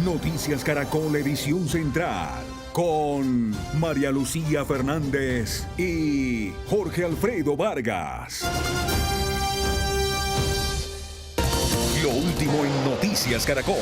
Noticias Caracol Edición Central, con María Lucía Fernández y Jorge Alfredo Vargas. Lo último en Noticias Caracol.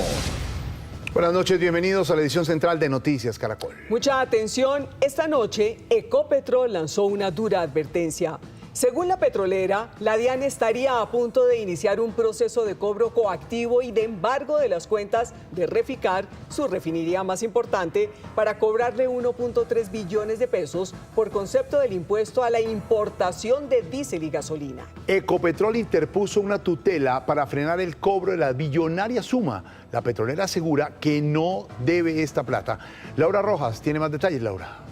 Buenas noches, bienvenidos a la edición central de Noticias Caracol. Mucha atención, esta noche Ecopetrol lanzó una dura advertencia. Según la petrolera, la DIAN estaría a punto de iniciar un proceso de cobro coactivo y de embargo de las cuentas de Reficar, su refinería más importante, para cobrarle 1.3 billones de pesos por concepto del impuesto a la importación de diésel y gasolina. Ecopetrol interpuso una tutela para frenar el cobro de la billonaria suma. La petrolera asegura que no debe esta plata. Laura Rojas tiene más detalles, Laura.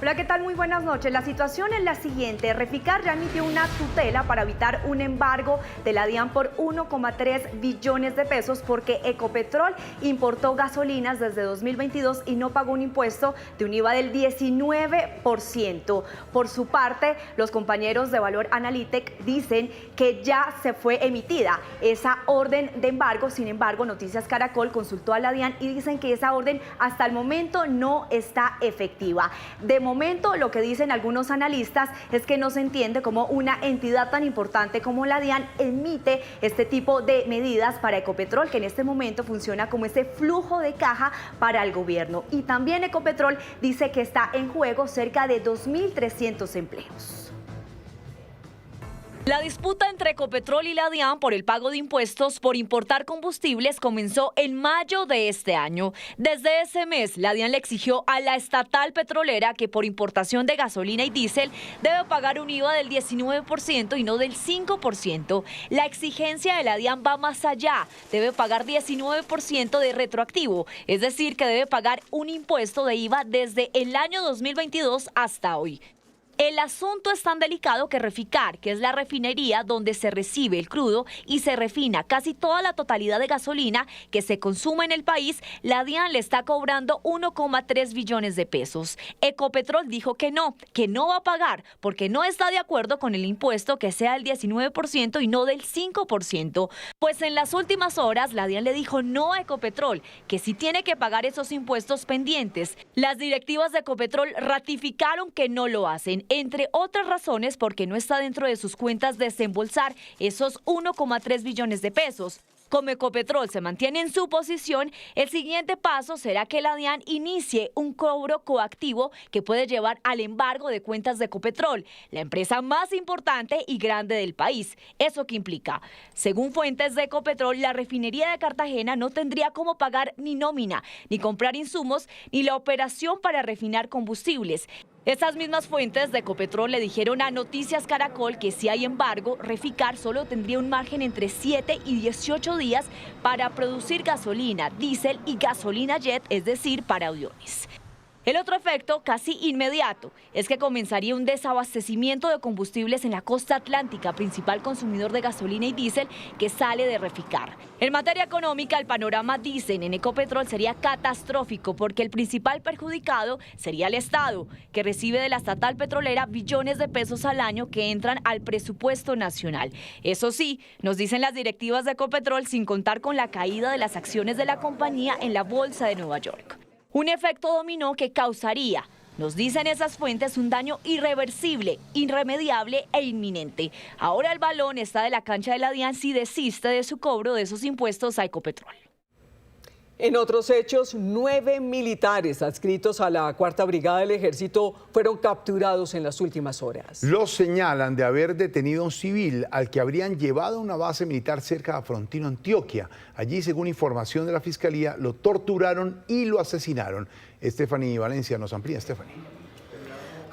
Hola, ¿qué tal? Muy buenas noches. La situación es la siguiente. Reficar ya emitió una tutela para evitar un embargo de la DIAN por 1,3 billones de pesos porque Ecopetrol importó gasolinas desde 2022 y no pagó un impuesto de un IVA del 19%. Por su parte, los compañeros de Valor Analytech dicen que ya se fue emitida esa orden de embargo. Sin embargo, Noticias Caracol consultó a la DIAN y dicen que esa orden hasta el momento no está efectiva. De momento, lo que dicen algunos analistas es que no se entiende cómo una entidad tan importante como la DIAN emite este tipo de medidas para Ecopetrol, que en este momento funciona como ese flujo de caja para el gobierno. Y también Ecopetrol dice que está en juego cerca de 2.300 empleos. La disputa entre Ecopetrol y la DIAN por el pago de impuestos por importar combustibles comenzó en mayo de este año. Desde ese mes, la DIAN le exigió a la estatal petrolera que por importación de gasolina y diésel debe pagar un IVA del 19% y no del 5%. La exigencia de la DIAN va más allá. Debe pagar 19% de retroactivo, es decir, que debe pagar un impuesto de IVA desde el año 2022 hasta hoy. El asunto es tan delicado que Reficar, que es la refinería donde se recibe el crudo y se refina casi toda la totalidad de gasolina que se consume en el país, la DIAN le está cobrando 1,3 billones de pesos. Ecopetrol dijo que no va a pagar porque no está de acuerdo con el impuesto que sea del 19% y no del 5%. Pues en las últimas horas la DIAN le dijo no a Ecopetrol, que sí tiene que pagar esos impuestos pendientes. Las directivas de Ecopetrol ratificaron que no lo hacen, entre otras razones porque no está dentro de sus cuentas desembolsar esos 1,3 billones de pesos. Como Ecopetrol se mantiene en su posición, el siguiente paso será que la DIAN inicie un cobro coactivo que puede llevar al embargo de cuentas de Ecopetrol, la empresa más importante y grande del país. ¿Eso qué implica? Según fuentes de Ecopetrol, la refinería de Cartagena no tendría cómo pagar ni nómina, ni comprar insumos, ni la operación para refinar combustibles. Esas mismas fuentes de Ecopetrol le dijeron a Noticias Caracol que si hay embargo, Reficar solo tendría un margen entre 7 y 18 días para producir gasolina, diésel y gasolina jet, es decir, para aviones. El otro efecto, casi inmediato, es que comenzaría un desabastecimiento de combustibles en la costa atlántica, principal consumidor de gasolina y diésel que sale de Reficar. En materia económica, el panorama, dicen en Ecopetrol, sería catastrófico porque el principal perjudicado sería el Estado, que recibe de la estatal petrolera billones de pesos al año que entran al presupuesto nacional. Eso sí, nos dicen las directivas de Ecopetrol, sin contar con la caída de las acciones de la compañía en la bolsa de Nueva York. Un efecto dominó que causaría, nos dicen esas fuentes, un daño irreversible, irremediable e inminente. Ahora el balón está de la cancha de la DIAN si desiste de su cobro de esos impuestos a Ecopetrol. En otros hechos, 9 militares adscritos a la 4ª Brigada del Ejército fueron capturados en las últimas horas. Los señalan de haber detenido a un civil al que habrían llevado a una base militar cerca de Frontino, Antioquia. Allí, según información de la Fiscalía, lo torturaron y lo asesinaron. Estefanía Valencia nos amplía. Estefanía.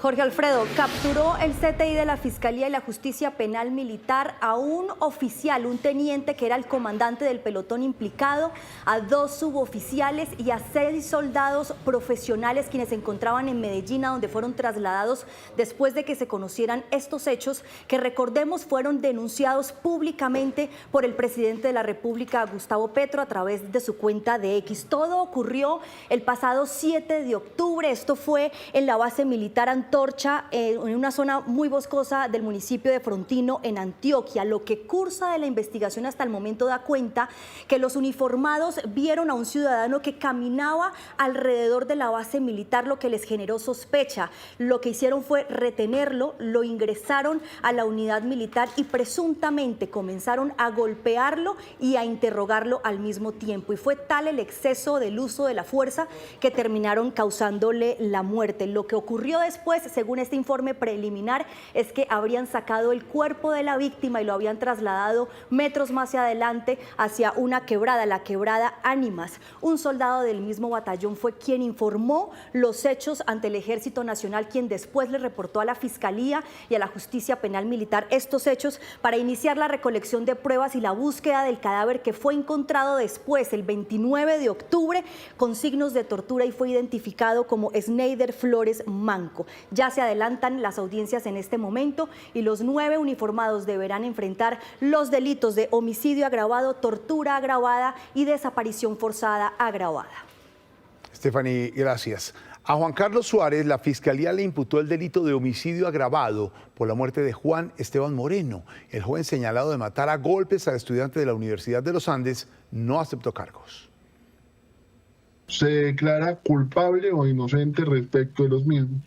Jorge Alfredo, capturó el CTI de la Fiscalía y la Justicia Penal Militar a un oficial, un teniente que era el comandante del pelotón implicado, a 2 suboficiales y a 6 soldados profesionales quienes se encontraban en Medellín, a donde fueron trasladados después de que se conocieran estos hechos que, recordemos, fueron denunciados públicamente por el presidente de la República, Gustavo Petro, a través de su cuenta de X. Todo ocurrió el pasado 7 de octubre, esto fue en la base militar Antioquia antorcha en una zona muy boscosa del municipio de Frontino, en Antioquia. Lo que cursa de la investigación hasta el momento da cuenta que los uniformados vieron a un ciudadano que caminaba alrededor de la base militar, lo que les generó sospecha. Lo que hicieron fue retenerlo, lo ingresaron a la unidad militar y presuntamente comenzaron a golpearlo y a interrogarlo al mismo tiempo. Y fue tal el exceso del uso de la fuerza que terminaron causándole la muerte. Lo que ocurrió después, según este informe preliminar, es que habrían sacado el cuerpo de la víctima y lo habían trasladado metros más adelante hacia una quebrada, la quebrada Ánimas. Un soldado del mismo batallón fue quien informó los hechos ante el Ejército Nacional, quien después le reportó a la Fiscalía y a la Justicia Penal Militar estos hechos para iniciar la recolección de pruebas y la búsqueda del cadáver, que fue encontrado después, el 29 de octubre, con signos de tortura, y fue identificado como Sneider Flores Manco. Ya se adelantan las audiencias en este momento y los 9 uniformados deberán enfrentar los delitos de homicidio agravado, tortura agravada y desaparición forzada agravada. Stephanie, gracias. A Juan Carlos Suárez, la Fiscalía le imputó el delito de homicidio agravado por la muerte de Juan Esteban Moreno. El joven señalado de matar a golpes al estudiante de la Universidad de los Andes no aceptó cargos. ¿Se declara culpable o inocente respecto de los mismos?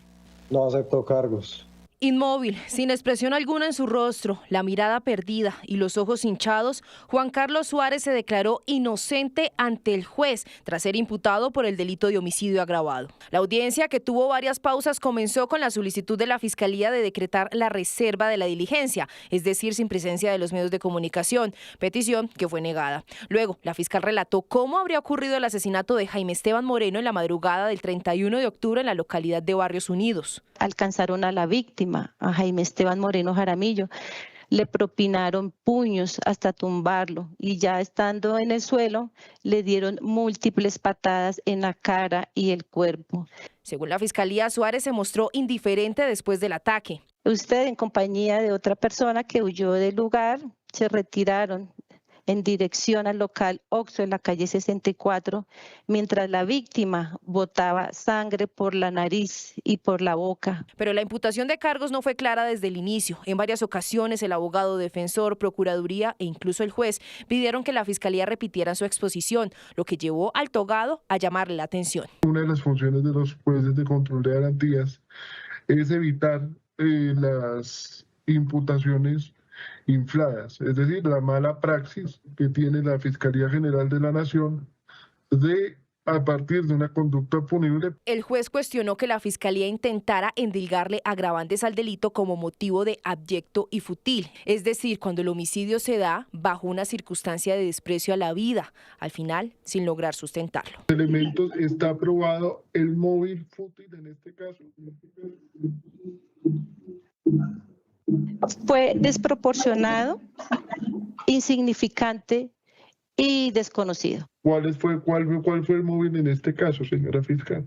No aceptó cargos. Inmóvil, sin expresión alguna en su rostro, la mirada perdida y los ojos hinchados, Juan Carlos Suárez se declaró inocente ante el juez tras ser imputado por el delito de homicidio agravado. La audiencia, que tuvo varias pausas, comenzó con la solicitud de la Fiscalía de decretar la reserva de la diligencia, es decir, sin presencia de los medios de comunicación, petición que fue negada. Luego, la fiscal relató cómo habría ocurrido el asesinato de Jaime Esteban Moreno en la madrugada del 31 de octubre en la localidad de Barrios Unidos. Alcanzaron a la víctima, a Jaime Esteban Moreno Jaramillo, le propinaron puños hasta tumbarlo y ya estando en el suelo le dieron múltiples patadas en la cara y el cuerpo. Según la Fiscalía, Suárez se mostró indiferente después del ataque. Usted, en compañía de otra persona que huyó del lugar, se retiraron en dirección al local Oxxo en la calle 64, mientras la víctima botaba sangre por la nariz y por la boca. Pero la imputación de cargos no fue clara desde el inicio. En varias ocasiones el abogado defensor, Procuraduría e incluso el juez pidieron que la Fiscalía repitiera su exposición, lo que llevó al togado a llamarle la atención. Una de las funciones de los jueces de control de garantías es evitar las imputaciones infladas, es decir, la mala praxis que tiene la Fiscalía General de la Nación de, a partir de una conducta punible. El juez cuestionó que la Fiscalía intentara endilgarle agravantes al delito como motivo de abyecto y fútil, es decir, cuando el homicidio se da bajo una circunstancia de desprecio a la vida, al final sin lograr sustentarlo. Elementos, está probado el móvil fútil en este caso. Fue desproporcionado, insignificante y desconocido. ¿Cuál fue el móvil en este caso, señora fiscal?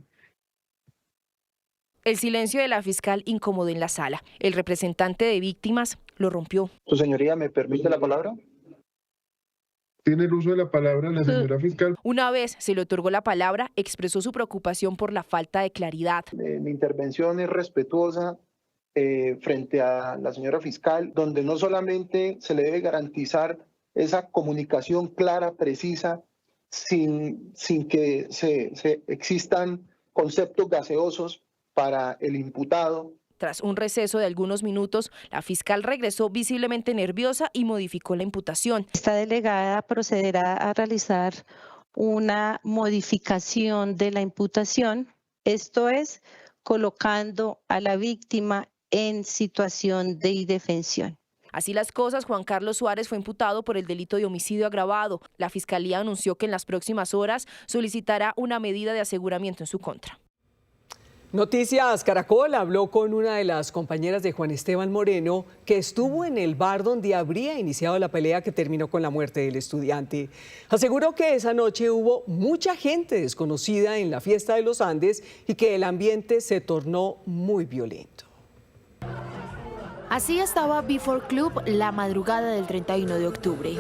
El silencio de la fiscal incomodó en la sala. El representante de víctimas lo rompió. Su señoría, ¿me permite la palabra? Tiene el uso de la palabra la señora fiscal. Una vez se le otorgó la palabra, expresó su preocupación por la falta de claridad. Mi intervención es respetuosa frente a la señora fiscal, donde no solamente se le debe garantizar esa comunicación clara, precisa, sin que se existan conceptos gaseosos para el imputado. Tras un receso de algunos minutos, la fiscal regresó visiblemente nerviosa y modificó la imputación. Esta delegada procederá a realizar una modificación de la imputación, esto es, colocando a la víctima en situación de indefensión. Así las cosas, Juan Carlos Suárez fue imputado por el delito de homicidio agravado. La Fiscalía anunció que en las próximas horas solicitará una medida de aseguramiento en su contra. Noticias Caracol habló con una de las compañeras de Juan Esteban Moreno, que estuvo en el bar donde habría iniciado la pelea que terminó con la muerte del estudiante. Aseguró que esa noche hubo mucha gente desconocida en la fiesta de los Andes y que el ambiente se tornó muy violento. Así estaba Before Club la madrugada del 31 de octubre.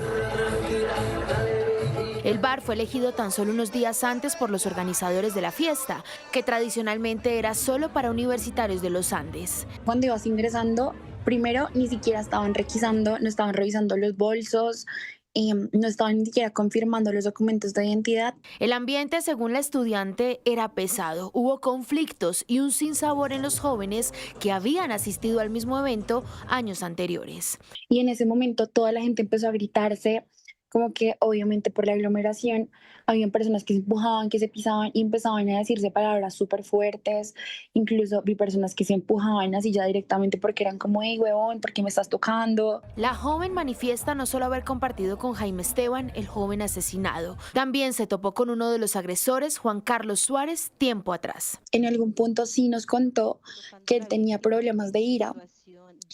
El bar fue elegido tan solo unos días antes por los organizadores de la fiesta, que tradicionalmente era solo para universitarios de los Andes. Cuando ibas ingresando, primero ni siquiera estaban requisando, no estaban revisando los bolsos, no estaban ni siquiera confirmando los documentos de identidad. El ambiente, según la estudiante, era pesado. Hubo conflictos y un sinsabor en los jóvenes que habían asistido al mismo evento años anteriores. Y en ese momento toda la gente empezó a gritarse, como que obviamente por la aglomeración habían personas que se empujaban, que se pisaban y empezaban a decirse palabras súper fuertes. Incluso vi personas que se empujaban así ya directamente porque eran como, hey huevón, ¿por qué me estás tocando? La joven manifiesta no solo haber compartido con Jaime Esteban, el joven asesinado. También se topó con uno de los agresores, Juan Carlos Suárez, tiempo atrás. En algún punto sí nos contó que él tenía problemas de ira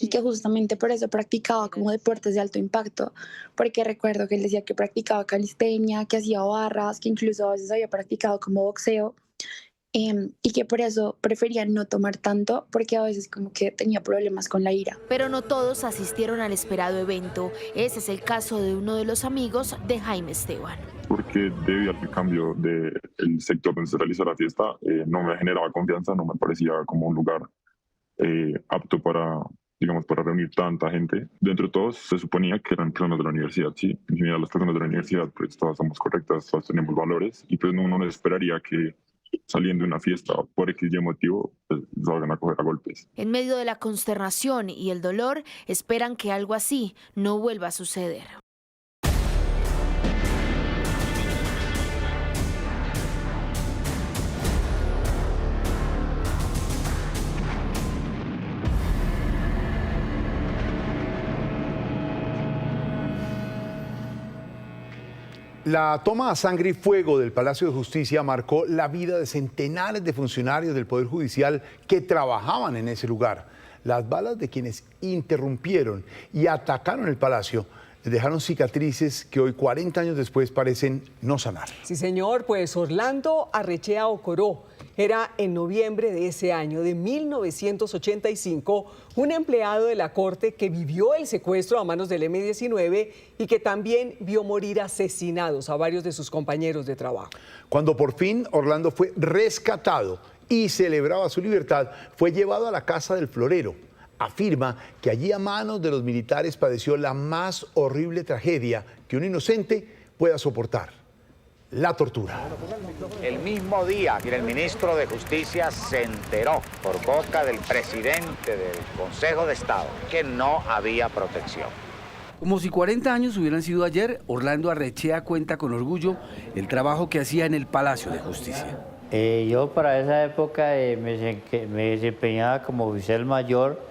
y que justamente por eso practicaba como deportes de alto impacto, porque recuerdo que él decía que practicaba calistenia, que hacía barras, que incluso a veces había practicado como boxeo, y que por eso prefería no tomar tanto, porque a veces como que tenía problemas con la ira. Pero no todos asistieron al esperado evento. Ese es el caso de uno de los amigos de Jaime Esteban. Porque debido al cambio del sector donde se realizó la fiesta, no me generaba confianza, no me parecía como un lugar apto para, digamos, para reunir tanta gente. Dentro de todos se suponía que eran personas de la universidad, sí. En general las personas de la universidad, pues todas somos correctas, todas tenemos valores, y pues uno no esperaría que saliendo de una fiesta por X motivo, pues salgan a coger a golpes. En medio de la consternación y el dolor, esperan que algo así no vuelva a suceder. La toma a sangre y fuego del Palacio de Justicia marcó la vida de centenares de funcionarios del Poder Judicial que trabajaban en ese lugar. Las balas de quienes interrumpieron y atacaron el palacio les dejaron cicatrices que hoy, 40 años después, parecen no sanar. Sí, señor, pues Orlando Arrechea Ocoró era en noviembre de ese año, de 1985, un empleado de la Corte que vivió el secuestro a manos del M-19 y que también vio morir asesinados a varios de sus compañeros de trabajo. Cuando por fin Orlando fue rescatado y celebraba su libertad, fue llevado a la casa del florero. Afirma que allí a manos de los militares padeció la más horrible tragedia que un inocente pueda soportar: la tortura. El mismo día que el ministro de Justicia se enteró por boca del presidente del Consejo de Estado que no había protección. Como si 40 años hubieran sido ayer, Orlando Arrechea cuenta con orgullo el trabajo que hacía en el Palacio de Justicia. Yo para esa época me desempeñaba como oficial mayor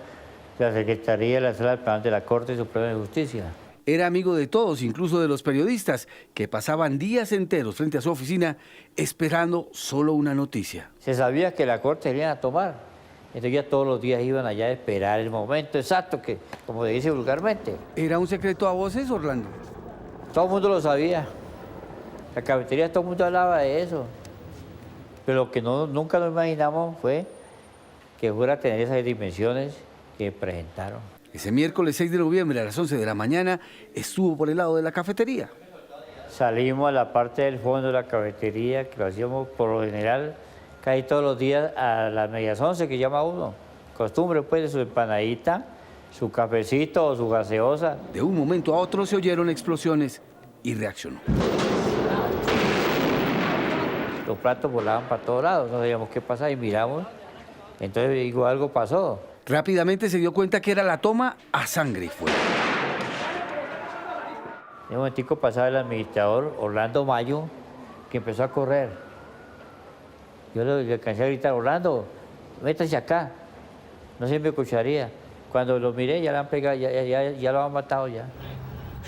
de la Secretaría de la Sala Penal de la Corte Suprema de Justicia. Era amigo de todos, incluso de los periodistas, que pasaban días enteros frente a su oficina esperando solo una noticia. Se sabía que la Corte se iban a tomar, entonces ya todos los días iban allá a esperar el momento exacto, que, como se dice vulgarmente. ¿Era un secreto a voces, Orlando? Todo el mundo lo sabía. La cafetería, todo el mundo hablaba de eso. Pero lo que nunca nos imaginamos fue que fuera a tener esas dimensiones que presentaron. Ese miércoles 6 de noviembre a las 11 de la mañana estuvo por el lado de la cafetería. Salimos a la parte del fondo de la cafetería, que lo hacíamos por lo general casi todos los días a las medias 11, que llama uno. Costumbre pues de su empanadita, su cafecito o su gaseosa. De un momento a otro se oyeron explosiones y reaccionó. Los platos volaban para todos lados, no sabíamos qué pasaba y miramos. Entonces digo, algo pasó. Rápidamente se dio cuenta que era la toma a sangre y fuego. En un momentico pasaba el administrador Orlando Mayo, que empezó a correr. Yo le alcancé a gritar: Orlando, métase acá. No se me escucharía. Cuando lo miré ya lo han pegado, ya lo han matado ya.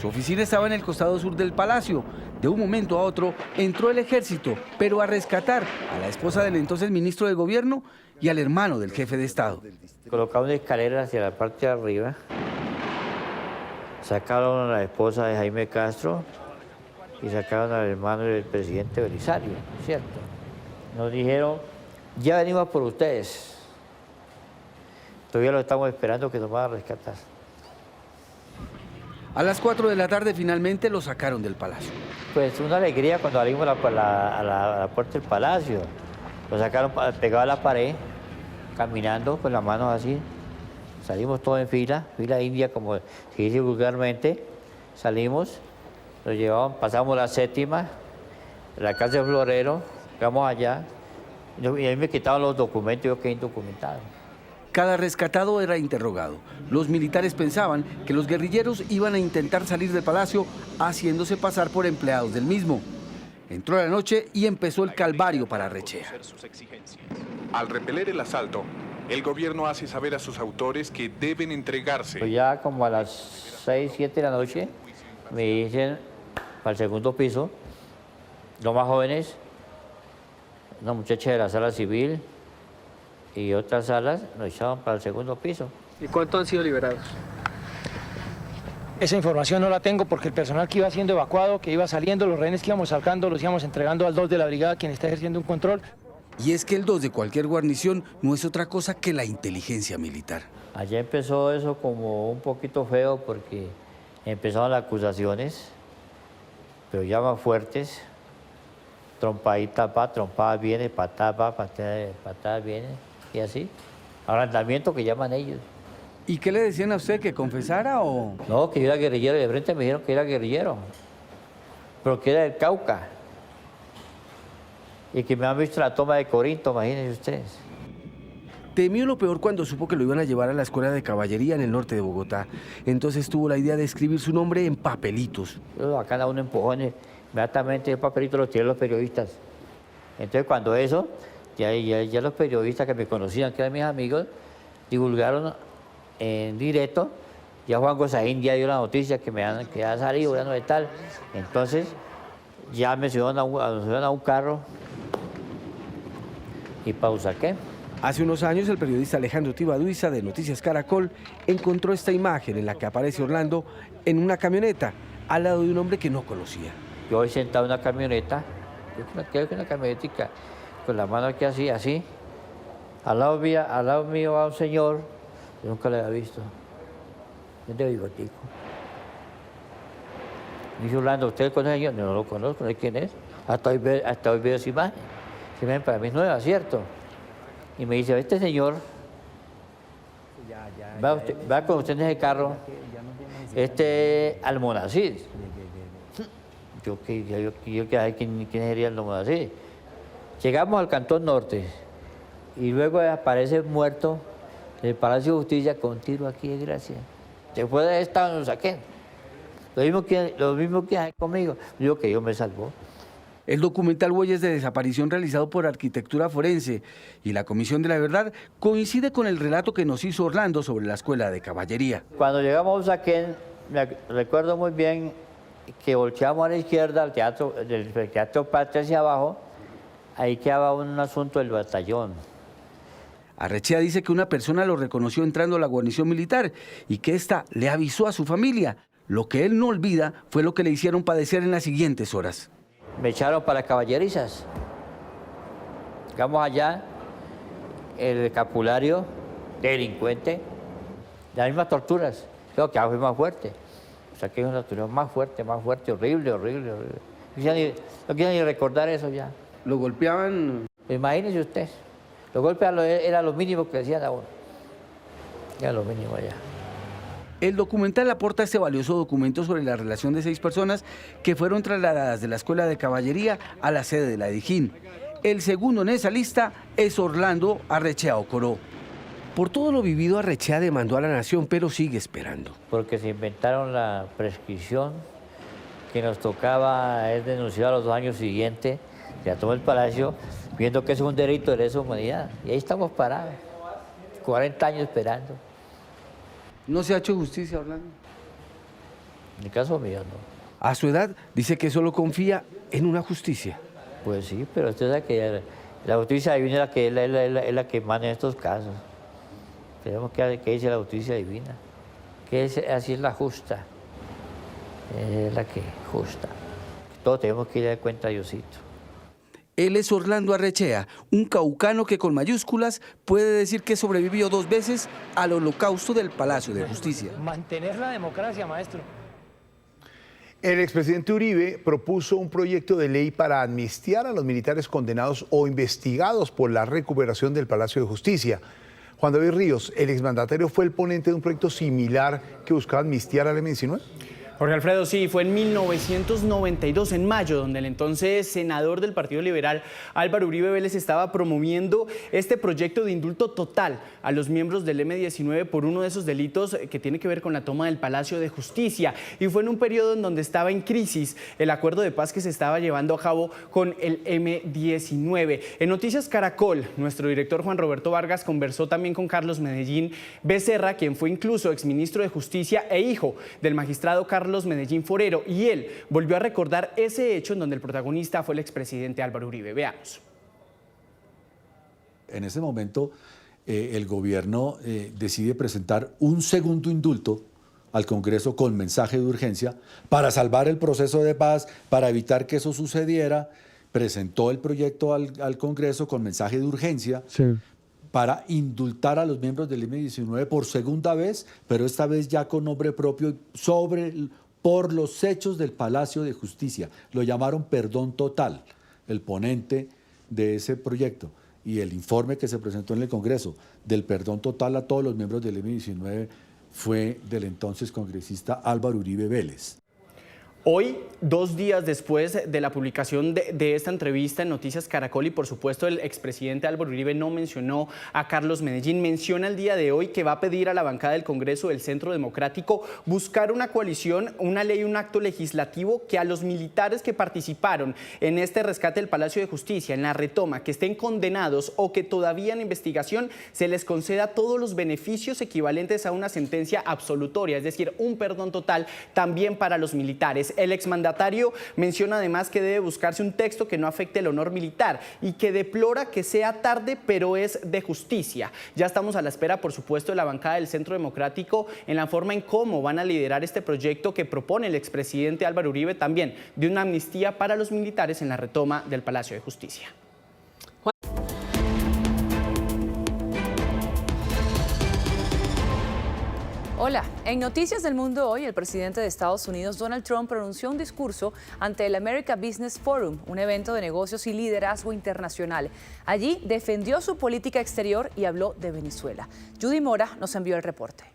Su oficina estaba en el costado sur del palacio. De un momento a otro entró el ejército, pero a rescatar a la esposa del entonces ministro de Gobierno y al hermano del jefe de Estado. Colocaron una escalera hacia la parte de arriba, sacaron a la esposa de Jaime Castro y sacaron al hermano del presidente Belisario, ¿cierto? Nos dijeron: ya venimos por ustedes. Todavía lo estamos esperando que nos van a rescatar. A las 4 de la tarde finalmente lo sacaron del palacio. Pues una alegría cuando salimos a la puerta del palacio. Lo sacaron pegado a la pared, caminando con las manos así. Salimos todos en fila india, como se dice vulgarmente. Salimos, lo llevamos, pasamos la séptima, la casa de Florero, llegamos allá. Y a mí me quitaban los documentos, yo quedé indocumentado. Cada rescatado era interrogado. Los militares pensaban que los guerrilleros iban a intentar salir del palacio haciéndose pasar por empleados del mismo. Entró la noche y empezó el calvario para Arrechea. Al repeler el asalto, el gobierno hace saber a sus autores que deben entregarse. Pues ya como a las 6, 7 de la noche me dicen para el segundo piso, los más jóvenes, una muchacha de la sala civil y otras salas nos echaban para el segundo piso. ¿Y cuántos han sido liberados? Esa información no la tengo porque el personal que iba siendo evacuado, que iba saliendo, los rehenes que íbamos sacando, los íbamos entregando al 2 de la brigada, quien está ejerciendo un control. Y es que el 2 de cualquier guarnición no es otra cosa que la inteligencia militar. Allá empezó eso como un poquito feo porque empezaron las acusaciones, pero ya más fuertes. Trompadita va, trompada viene, patada va, patada viene, y así. Arrendamiento que llaman ellos. ¿Y qué le decían a usted, que confesara o...? No, que yo era guerrillero, y de frente me dijeron que era guerrillero, pero que era del Cauca. Y que me han visto la toma de Corinto, imagínense ustedes. Temió lo peor cuando supo que lo iban a llevar a la escuela de caballería en el norte de Bogotá. Entonces tuvo la idea de escribir su nombre en papelitos. Acá da un empujón, inmediatamente el papelito lo tienen los periodistas. Entonces cuando eso, ya los periodistas que me conocían, que eran mis amigos, divulgaron en directo. Ya Juan Gozaín ya dio la noticia que ha salido, ya no es tal. Entonces ya me subieron a un carro y para Usaquén. Hace unos años el periodista Alejandro Tibaduiza de Noticias Caracol encontró esta imagen en la que aparece Orlando en una camioneta al lado de un hombre que no conocía. Yo hoy sentado en una camioneta, creo que una camionetica, con la mano aquí así. Al lado mío va un señor, yo nunca lo había visto, es de bigotico. Me dice Orlando, ¿usted conoce a señor? No lo conozco, no sé quién es. Hasta hoy veo esa imagen. Esa imagen para mí es nueva, ¿cierto? Y me dice, este señor, va con usted en ese carro, Almonacid. Yo ¿quién sería el Almonacid? Llegamos al Cantón Norte y luego aparece muerto en el Palacio de Justicia con un tiro aquí de gracia. Después de esta nos saqué. Lo mismo que hay conmigo. Digo que yo me salvó. El documental Huellas de Desaparición, realizado por Arquitectura Forense y la Comisión de la Verdad, coincide con el relato que nos hizo Orlando sobre la escuela de caballería. Cuando llegamos a Usaquén, me recuerdo muy bien que volteamos a la izquierda, del Teatro Patria hacia abajo, ahí quedaba un asunto del batallón. Arrechea dice que una persona lo reconoció entrando a la guarnición militar y que ésta le avisó a su familia. Lo que él no olvida fue lo que le hicieron padecer en las siguientes horas. Me echaron para caballerizas. Llegamos allá, el escapulario, delincuente, las mismas torturas. Creo que fue más fuerte. O sea, que es una tortura más fuerte, horrible. No quiero ni recordar eso ya. ¿Lo golpeaban? Imagínese usted. Los golpes era lo mínimo que decían a uno. Era lo mínimo allá. El documental aporta este valioso documento sobre la relación de 6 personas que fueron trasladadas de la Escuela de Caballería a la sede de la Dijín. El segundo en esa lista es Orlando Arrechea Ocoró. Por todo lo vivido, Arrechea demandó a la nación, pero sigue esperando. Porque se inventaron la prescripción que nos tocaba denunciar a los 2 años siguientes. Ya tomó el Palacio, viendo que es un delito de lesa humanidad. Y ahí estamos parados, 40 años esperando. ¿No se ha hecho justicia, Orlando? En el caso mío, no. A su edad, dice que solo confía en una justicia. Pues sí, pero usted sabe que la justicia divina es la que manda en estos casos. Tenemos que dice la justicia divina. Así es la justa. Es la que justa. Todos tenemos que ir a cuenta a Diosito. Él es Orlando Arrechea, un caucano que con mayúsculas puede decir que sobrevivió 2 veces al holocausto del Palacio de Justicia. Mantener la democracia, maestro. El expresidente Uribe propuso un proyecto de ley para amnistiar a los militares condenados o investigados por la recuperación del Palacio de Justicia. Juan David Ríos, el exmandatario, fue el ponente de un proyecto similar que buscaba amnistiar al M-19. Jorge Alfredo, sí, fue en 1992, en mayo, donde el entonces senador del Partido Liberal, Álvaro Uribe Vélez, estaba promoviendo este proyecto de indulto total a los miembros del M-19 por uno de esos delitos que tiene que ver con la toma del Palacio de Justicia. Y fue en un periodo en donde estaba en crisis el acuerdo de paz que se estaba llevando a cabo con el M-19. En Noticias Caracol, nuestro director Juan Roberto Vargas conversó también con Carlos Medellín Becerra, quien fue incluso exministro de Justicia e hijo del magistrado Carlos Medellín Forero, y él volvió a recordar ese hecho en donde el protagonista fue el expresidente Álvaro Uribe. Veamos. En ese momento el gobierno decide presentar un segundo indulto al Congreso con mensaje de urgencia para salvar el proceso de paz, para evitar que eso sucediera. Presentó el proyecto al Congreso con mensaje de urgencia. Sí. Para indultar a los miembros del M-19 por segunda vez, pero esta vez ya con nombre propio por los hechos del Palacio de Justicia. Lo llamaron perdón total, el ponente de ese proyecto. Y el informe que se presentó en el Congreso del perdón total a todos los miembros del M-19 fue del entonces congresista Álvaro Uribe Vélez. Hoy, 2 días después de la publicación de esta entrevista en Noticias Caracol, y por supuesto el expresidente Álvaro Uribe no mencionó a Carlos Medellín, menciona el día de hoy que va a pedir a la bancada del Congreso del Centro Democrático buscar una coalición, una ley, un acto legislativo que a los militares que participaron en este rescate del Palacio de Justicia, en la retoma, que estén condenados o que todavía en investigación, se les conceda todos los beneficios equivalentes a una sentencia absolutoria, es decir, un perdón total también para los militares. El exmandatario menciona además que debe buscarse un texto que no afecte el honor militar y que deplora que sea tarde, pero es de justicia. Ya estamos a la espera, por supuesto, de la bancada del Centro Democrático en la forma en cómo van a liderar este proyecto que propone el expresidente Álvaro Uribe, también de una amnistía para los militares en la retoma del Palacio de Justicia. Hola, en Noticias del Mundo hoy, el presidente de Estados Unidos, Donald Trump, pronunció un discurso ante el America Business Forum, un evento de negocios y liderazgo internacional. Allí defendió su política exterior y habló de Venezuela. Judy Mora nos envió el reporte.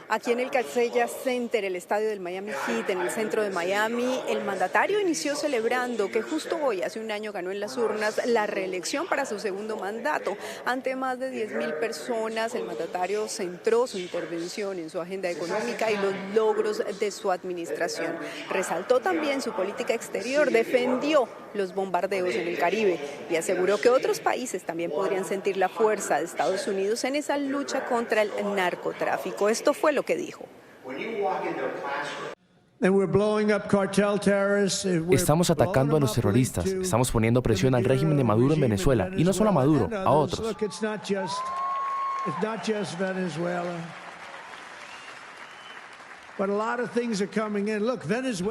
Aquí en el Casella Center, el estadio del Miami Heat, en el centro de Miami, el mandatario inició celebrando que justo hoy, hace un año, ganó en las urnas la reelección para su segundo mandato. Ante más de 10.000 personas, el mandatario centró su intervención en su agenda económica y los logros de su administración. Resaltó también su política exterior, defendió los bombardeos en el Caribe y aseguró que otros países también podrían sentir la fuerza de Estados Unidos en esa lucha contra el narcotráfico. Esto fue lo que dijo. Estamos atacando a los terroristas, estamos poniendo presión al régimen de Maduro en Venezuela, y no solo a Maduro, a otros.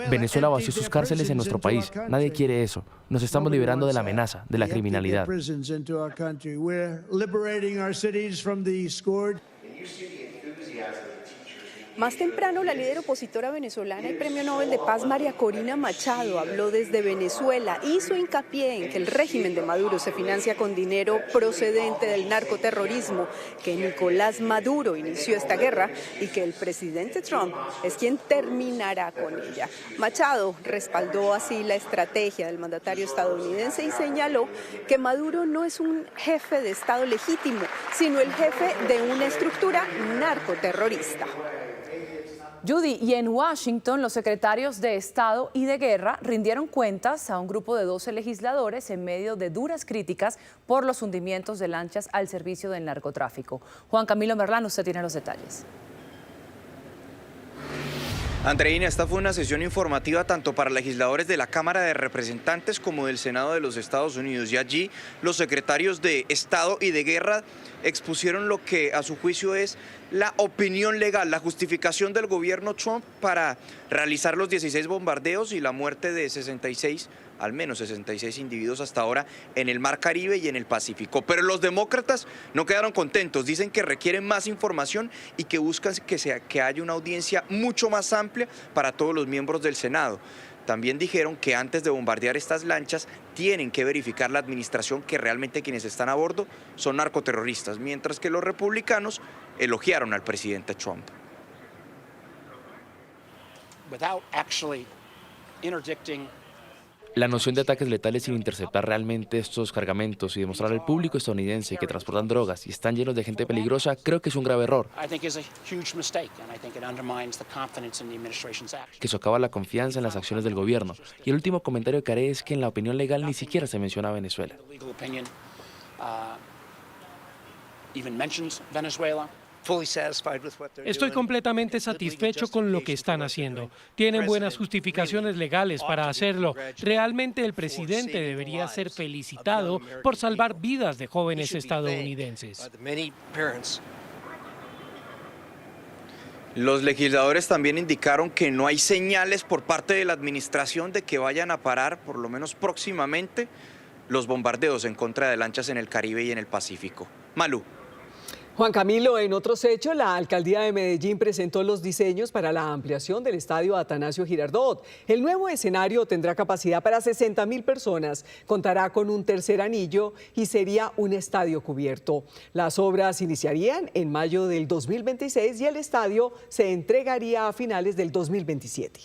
Venezuela vació sus cárceles en nuestro país. Nadie quiere eso. Nos estamos liberando de la amenaza, de la criminalidad. Más temprano, la líder opositora venezolana y premio Nobel de Paz, María Corina Machado, habló desde Venezuela, hizo hincapié en que el régimen de Maduro se financia con dinero procedente del narcoterrorismo, que Nicolás Maduro inició esta guerra y que el presidente Trump es quien terminará con ella. Machado respaldó así la estrategia del mandatario estadounidense y señaló que Maduro no es un jefe de Estado legítimo, sino el jefe de una estructura narcoterrorista. Judy, y en Washington los secretarios de Estado y de Guerra rindieron cuentas a un grupo de 12 legisladores en medio de duras críticas por los hundimientos de lanchas al servicio del narcotráfico. Juan Camilo Merlán, usted tiene los detalles. Andreina, esta fue una sesión informativa tanto para legisladores de la Cámara de Representantes como del Senado de los Estados Unidos, y allí los secretarios de Estado y de Guerra expusieron lo que a su juicio es la opinión legal, la justificación del gobierno Trump para realizar los 16 bombardeos y la muerte de 66 al menos 66 individuos hasta ahora en el Mar Caribe y en el Pacífico. Pero los demócratas no quedaron contentos, dicen que requieren más información y que buscan que haya una audiencia mucho más amplia para todos los miembros del Senado. También dijeron que antes de bombardear estas lanchas tienen que verificar la administración que realmente quienes están a bordo son narcoterroristas, mientras que los republicanos elogiaron al presidente Trump. La noción de ataques letales sin interceptar realmente estos cargamentos y demostrar al público estadounidense que transportan drogas y están llenos de gente peligrosa, creo que es un grave error, que socava la confianza en las acciones del gobierno. Y el último comentario que haré es que en la opinión legal ni siquiera se menciona a Venezuela. Estoy completamente satisfecho con lo que están haciendo. Tienen buenas justificaciones legales para hacerlo. Realmente el presidente debería ser felicitado por salvar vidas de jóvenes estadounidenses. Los legisladores también indicaron que no hay señales por parte de la administración de que vayan a parar, por lo menos próximamente, los bombardeos en contra de lanchas en el Caribe y en el Pacífico. Malú. Juan Camilo, en otros hechos, la alcaldía de Medellín presentó los diseños para la ampliación del estadio Atanasio Girardot. El nuevo escenario tendrá capacidad para 60.000 personas, contará con un tercer anillo y sería un estadio cubierto. Las obras iniciarían en mayo del 2026 y el estadio se entregaría a finales del 2027.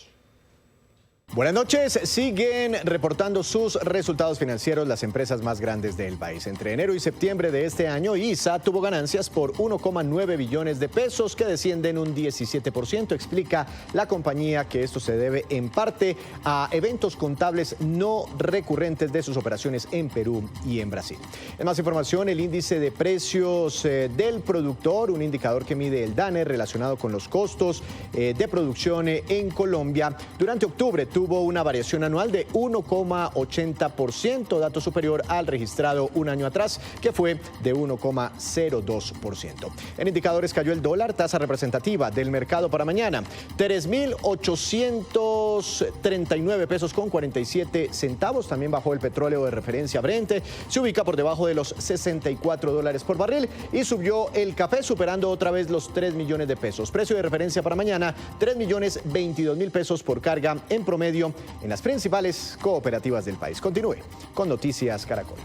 Buenas noches. Siguen reportando sus resultados financieros las empresas más grandes del país. Entre enero y septiembre de este año, ISA tuvo ganancias por 1,9 billones de pesos, que descienden un 17%. Explica la compañía que esto se debe en parte a eventos contables no recurrentes de sus operaciones en Perú y en Brasil. En más información, el índice de precios del productor, un indicador que mide el DANE relacionado con los costos de producción en Colombia, durante octubre tuvo una variación anual de 1,80%, dato superior al registrado un año atrás, que fue de 1,02%. En indicadores cayó el dólar, tasa representativa del mercado para mañana, 3.839 pesos con 47 centavos. También bajó el petróleo de referencia Brent, se ubica por debajo de los $64 por barril, y subió el café superando otra vez los 3 millones de pesos. Precio de referencia para mañana, 3.022.000 pesos por carga en promedio en las principales cooperativas del país. Continúe con Noticias Caracol.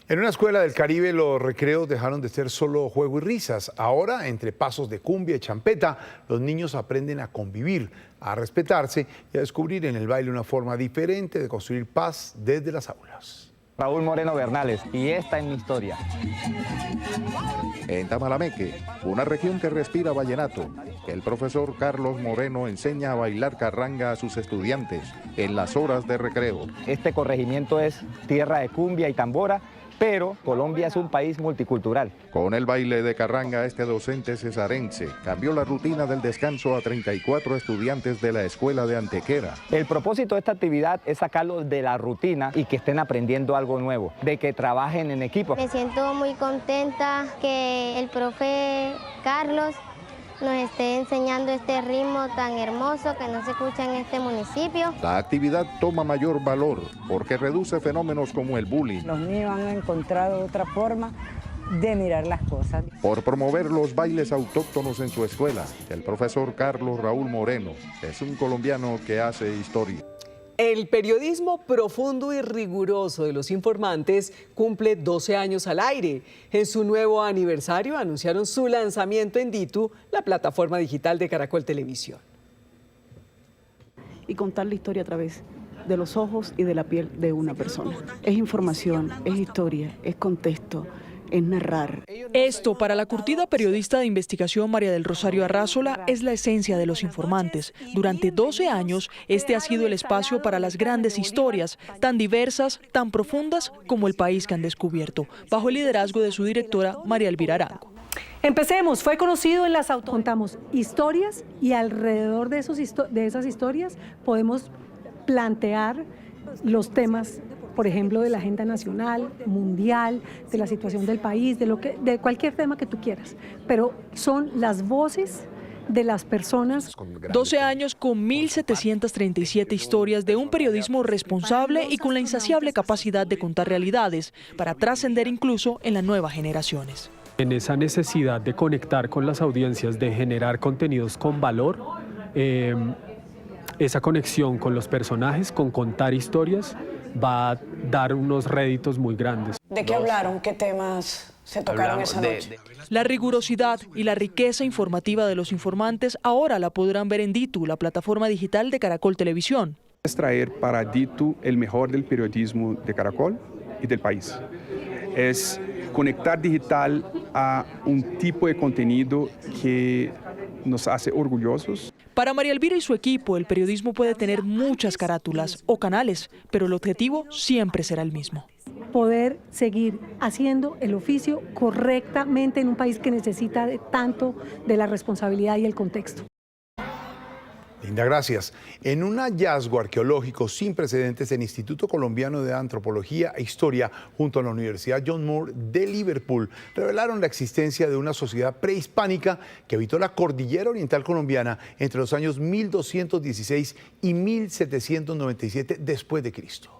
En una escuela del Caribe, los recreos dejaron de ser solo juego y risas. Ahora, entre pasos de cumbia y champeta, los niños aprenden a convivir, a respetarse y a descubrir en el baile una forma diferente de construir paz desde las aulas. Raúl Moreno Bernales, y esta es mi historia. En Tamalameque, una región que respira vallenato, el profesor Carlos Moreno enseña a bailar carranga a sus estudiantes en las horas de recreo. Este corregimiento es tierra de cumbia y tambora, pero Colombia es un país multicultural. Con el baile de carranga, este docente cesarense cambió la rutina del descanso a 34 estudiantes de la escuela de Antequera. El propósito de esta actividad es sacarlos de la rutina y que estén aprendiendo algo nuevo, de que trabajen en equipo. Me siento muy contenta que el profe Carlos nos esté enseñando este ritmo tan hermoso que no se escucha en este municipio. La actividad toma mayor valor porque reduce fenómenos como el bullying. Los niños han encontrado otra forma de mirar las cosas. Por promover los bailes autóctonos en su escuela, el profesor Carlos Raúl Moreno es un colombiano que hace historia. El periodismo profundo y riguroso de Los Informantes cumple 12 años al aire. En su nuevo aniversario anunciaron su lanzamiento en Ditu, la plataforma digital de Caracol Televisión. Y contar la historia a través de los ojos y de la piel de una persona. Es información, es historia, es contexto, es narrar. Esto, para la curtida periodista de investigación María del Rosario Arrázola, es la esencia de Los Informantes. Durante 12 años, este ha sido el espacio para las grandes historias, tan diversas, tan profundas como el país que han descubierto, bajo el liderazgo de su directora, María Elvira Arango. Empecemos. Fue conocido en las contamos historias y alrededor de esas historias podemos plantear los temas, por ejemplo, de la agenda nacional, mundial, de la situación del país, de cualquier tema que tú quieras. Pero son las voces de las personas. 12 años con 1.737 historias de un periodismo responsable y con la insaciable capacidad de contar realidades para trascender incluso en las nuevas generaciones. En esa necesidad de conectar con las audiencias, de generar contenidos con valor, esa conexión con los personajes, con contar historias, va a dar unos réditos muy grandes. ¿De qué hablaron? ¿Qué temas se tocaron esa noche? La rigurosidad y la riqueza informativa de los informantes ahora la podrán ver en Ditu, la plataforma digital de Caracol Televisión. Es traer para Ditu el mejor del periodismo de Caracol y del país. Es conectar digital a un tipo de contenido que nos hace orgullosos. Para María Elvira y su equipo, el periodismo puede tener muchas carátulas o canales, pero el objetivo siempre será el mismo. Poder seguir haciendo el oficio correctamente en un país que necesita tanto de la responsabilidad y el contexto. Linda, gracias. En un hallazgo arqueológico sin precedentes, el Instituto Colombiano de Antropología e Historia, junto a la Universidad John Moore de Liverpool, revelaron la existencia de una sociedad prehispánica que habitó la cordillera oriental colombiana entre los años 1216 y 1797 después de Cristo.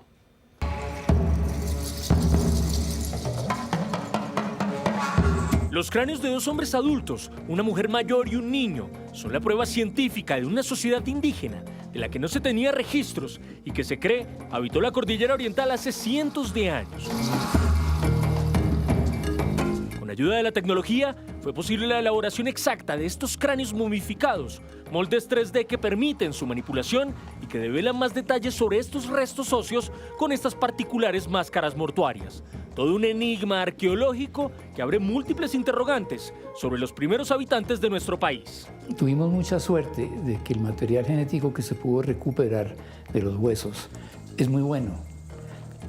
Los cráneos de dos hombres adultos, una mujer mayor y un niño, son la prueba científica de una sociedad indígena de la que no se tenía registros y que se cree habitó la cordillera oriental hace cientos de años. Con ayuda de la tecnología, fue posible la elaboración exacta de estos cráneos momificados, moldes 3D que permiten su manipulación y que develan más detalles sobre estos restos óseos con estas particulares máscaras mortuarias. Todo un enigma arqueológico que abre múltiples interrogantes sobre los primeros habitantes de nuestro país. Tuvimos mucha suerte de que el material genético que se pudo recuperar de los huesos es muy bueno.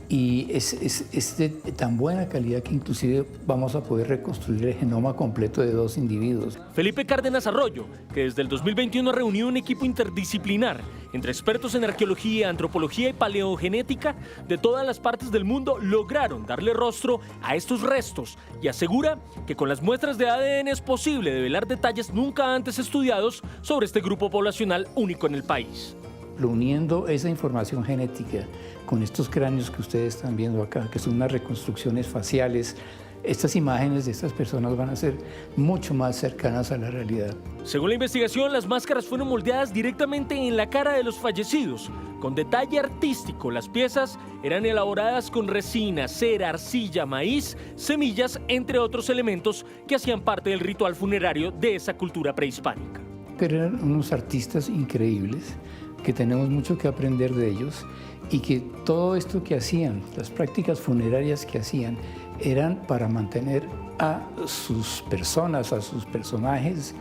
Y es de tan buena calidad que inclusive vamos a poder reconstruir el genoma completo de dos individuos. Felipe Cárdenas Arroyo, que desde el 2021 ha reunido un equipo interdisciplinar entre expertos en arqueología, antropología y paleogenética de todas las partes del mundo, lograron darle rostro a estos restos y asegura que con las muestras de ADN es posible develar detalles nunca antes estudiados sobre este grupo poblacional único en el país. Uniendo esa información genética con estos cráneos que ustedes están viendo acá, que son unas reconstrucciones faciales, estas imágenes de estas personas van a ser mucho más cercanas a la realidad. Según la investigación, las máscaras fueron moldeadas directamente en la cara de los fallecidos. Con detalle artístico, las piezas eran elaboradas con resina, cera, arcilla, maíz, semillas, entre otros elementos que hacían parte del ritual funerario de esa cultura prehispánica. Eran unos artistas increíbles, que tenemos mucho que aprender de ellos y que todo esto que hacían, las prácticas funerarias que hacían, eran para mantener a sus personas, a sus personajes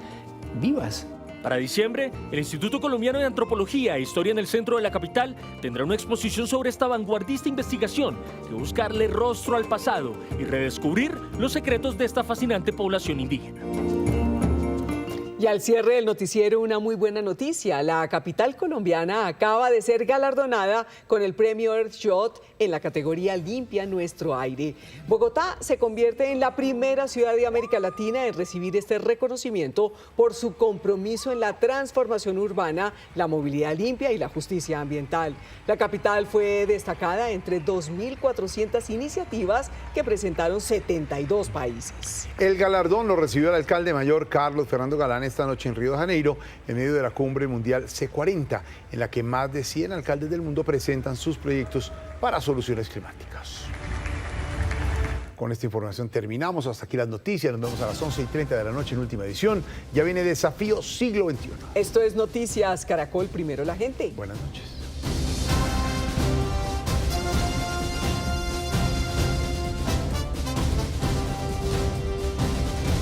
vivas. Para diciembre, el Instituto Colombiano de Antropología e Historia en el centro de la capital tendrá una exposición sobre esta vanguardista investigación que busca darle rostro al pasado y redescubrir los secretos de esta fascinante población indígena. Y al cierre del noticiero, una muy buena noticia. La capital colombiana acaba de ser galardonada con el premio Earthshot en la categoría Limpia Nuestro Aire. Bogotá se convierte en la primera ciudad de América Latina en recibir este reconocimiento por su compromiso en la transformación urbana, la movilidad limpia y la justicia ambiental. La capital fue destacada entre 2.400 iniciativas que presentaron 72 países. El galardón lo recibió el alcalde mayor Carlos Fernando Galán esta noche en Río de Janeiro, en medio de la cumbre mundial C40, en la que más de 100 alcaldes del mundo presentan sus proyectos para soluciones climáticas. Con esta información terminamos. Hasta aquí las noticias. Nos vemos a las 11:30 de la noche en última edición. Ya viene Desafío Siglo XXI. Esto es Noticias Caracol, primero la gente. Buenas noches.